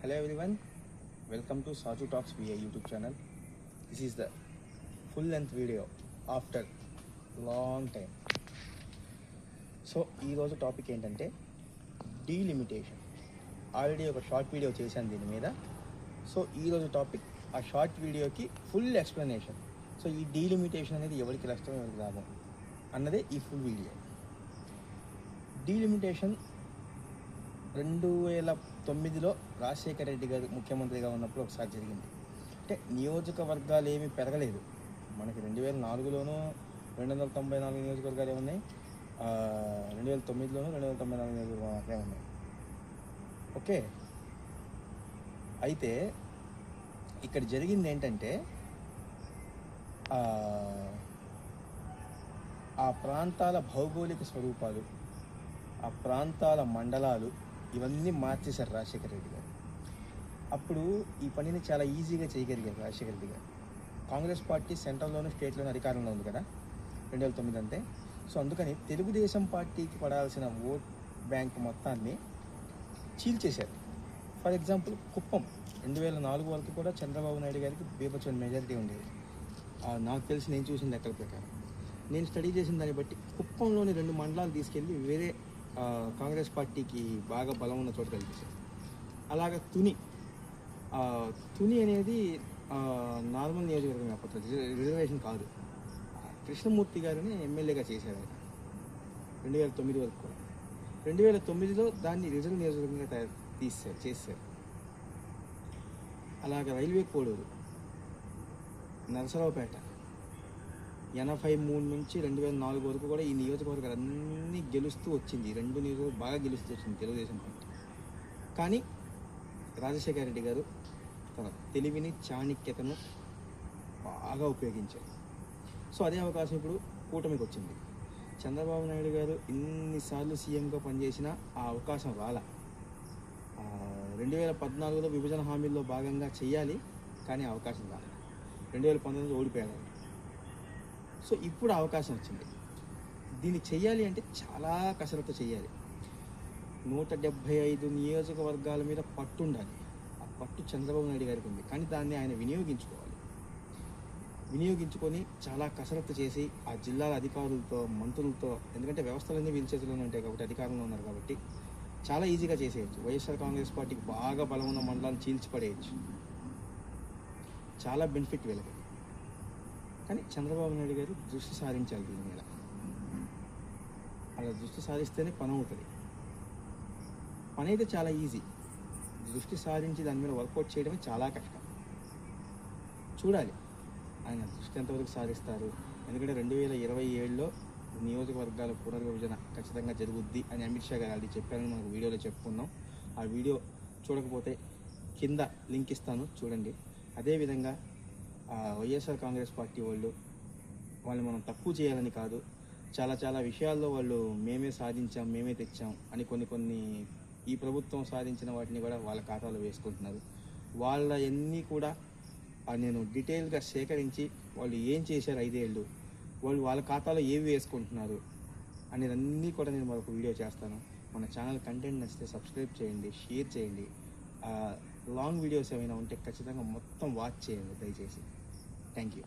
Hello everyone, welcome to Saju Talks via YouTube channel. This is the full length video after long time. So ఈరోజు topic ఏంటంటే delimitation. Already ఒక short video చేశాను దీని మీద. So ఈరోజు topic ఆ short వీడియోకి ఫుల్ ఎక్స్ప్లెనేషన్. సో ఈ డీలిమిటేషన్ అనేది ఎవరికి నష్టం ఎవరికి లాభం అన్నదే ఈ ఫుల్ వీడియో. డీలిమిటేషన్ 2009లో రాజశేఖర రెడ్డి గారు ముఖ్యమంత్రిగా ఉన్నప్పుడు ఒకసారి జరిగింది. అంటే నియోజకవర్గాలు ఏమీ పెరగలేదు. మనకి 2004లోనూ 294 నియోజకవర్గాలు ఏమున్నాయి, 2009లోనూ 294 నియోజకవర్గాలు మాత్రమే ఉన్నాయి. ఓకే, అయితే ఇక్కడ జరిగింది ఏంటంటే ఆ ప్రాంతాల భౌగోళిక స్వరూపాలు, ఆ ప్రాంతాల మండలాలు ఇవన్నీ మార్చేశారు రాజశేఖర రెడ్డి గారు. అప్పుడు ఈ పనిని చాలా ఈజీగా చేయగలిగారు రాజశేఖర రెడ్డి గారు. కాంగ్రెస్ పార్టీ సెంట్రల్లోనూ స్టేట్లోనూ అధికారంలో ఉంది కదా 2009 అంతే. సో అందుకని తెలుగుదేశం పార్టీకి పడాల్సిన ఓట్ బ్యాంక్ మొత్తాన్ని చీల్చేశారు. ఫర్ ఎగ్జాంపుల్ కుప్పం 2004 వరకు కూడా చంద్రబాబు నాయుడు గారికి బీభత్సమైన మెజారిటీ ఉండేది. నాకు తెలిసి నేను చూసిన లెక్కల ప్రకారం, నేను స్టడీ చేసిన దాన్ని బట్టి కుప్పంలోని 2 మండలాలు తీసుకెళ్ళి వేరే కాంగ్రెస్ పార్టీకి బాగా బలం ఉన్న చోట కల్పించారు. అలాగా తుని అనేది నార్మల్ నియోజకవర్గం అప్పట్లో, రిజర్వేషన్ కాదు. కృష్ణమూర్తి గారిని ఎమ్మెల్యేగా చేశారు 2009 వరకు కూడా. 2009లో దాన్ని రిజర్వ్ నియోజకవర్గంగా చేశారు. అలాగే రైల్వే కోడూరు, నరసరావుపేట 83 నుంచి 2004 వరకు కూడా ఈ నియోజకవర్గాలన్నీ గెలుస్తూ వచ్చింది. 2 నియోజకవర్గాలు బాగా గెలుస్తూ వచ్చింది తెలుగుదేశం పార్టీ. కానీ రాజశేఖర రెడ్డి గారు తన తెలివిని, చాణక్యతను బాగా ఉపయోగించారు. సో అదే అవకాశం ఇప్పుడు కూటమికి వచ్చింది. చంద్రబాబు నాయుడు గారు ఇన్నిసార్లు సీఎంగా పనిచేసినా ఆ అవకాశం రాలా. 2014లో విభజన హామీల్లో భాగంగా చేయాలి, కానీ అవకాశం రాలేదు. 2019లో ఓడిపోయారు. సో ఇప్పుడు అవకాశం వచ్చింది. దీన్ని చెయ్యాలి అంటే చాలా కసరత్తు చేయాలి. 175 నియోజకవర్గాల మీద పట్టు ఉండాలి. ఆ పట్టు చంద్రబాబు నాయుడు గారికి ఉంది, కానీ దాన్ని ఆయన వినియోగించుకొని చాలా కసరత్తు చేసి ఆ జిల్లాల అధికారులతో, మంత్రులతో, ఎందుకంటే వ్యవస్థలన్నీ వీళ్ళ చేతిలోనే ఉంటాయి కాబట్టి, అధికారంలో ఉన్నారు కాబట్టి చాలా ఈజీగా చేసేయచ్చు. వైఎస్ఆర్ కాంగ్రెస్ పార్టీకి బాగా బలం ఉన్న మండలాన్ని చీల్చిపడేయచ్చు. చాలా బెనిఫిట్ వీళ్ళకి. కానీ చంద్రబాబు నాయుడు గారు దృష్టి సారించాలి దీని మీద. అలా దృష్టి సారిస్తేనే పని అవుతుంది. పని అయితే చాలా ఈజీ, దృష్టి సారించి దాని మీద వర్కౌట్ చేయడమే చాలా కష్టం. చూడాలి ఆయన దృష్టి ఎంతవరకు సారిస్తారు. ఎందుకంటే 2027లో నియోజకవర్గాల పునర్విభజన ఖచ్చితంగా జరుగుద్ది అని అమిత్ షా గారు ఆల్రెడీ చెప్పారని మనకు వీడియోలో చెప్పుకున్నాం. ఆ వీడియో చూడకపోతే కింద లింక్ ఇస్తాను, చూడండి. అదేవిధంగా వైఎస్ఆర్ కాంగ్రెస్ పార్టీ వాళ్ళు మనం తక్కువ చేయాలని కాదు, చాలా విషయాల్లో వాళ్ళు మేమే సాధించాం, మేమే తెచ్చాం అని కొన్ని ఈ ప్రభుత్వం సాధించిన వాటిని కూడా వాళ్ళ ఖాతాలో వేసుకుంటున్నారు. వాళ్ళన్నీ కూడా నేను డీటెయిల్గా సేకరించి వాళ్ళు ఏం చేశారు 5 ఏళ్ళు, వాళ్ళు వాళ్ళ ఖాతాలో ఏవి వేసుకుంటున్నారు అనేదన్నీ కూడా నేను మరొక వీడియో చేస్తాను. మన ఛానల్ కంటెంట్ నచ్చితే సబ్స్క్రైబ్ చేయండి, షేర్ చేయండి. లాంగ్ వీడియోస్ ఏమైనా ఉంటే ఖచ్చితంగా మొత్తం వాచ్ చేయండి దయచేసి. Thank you.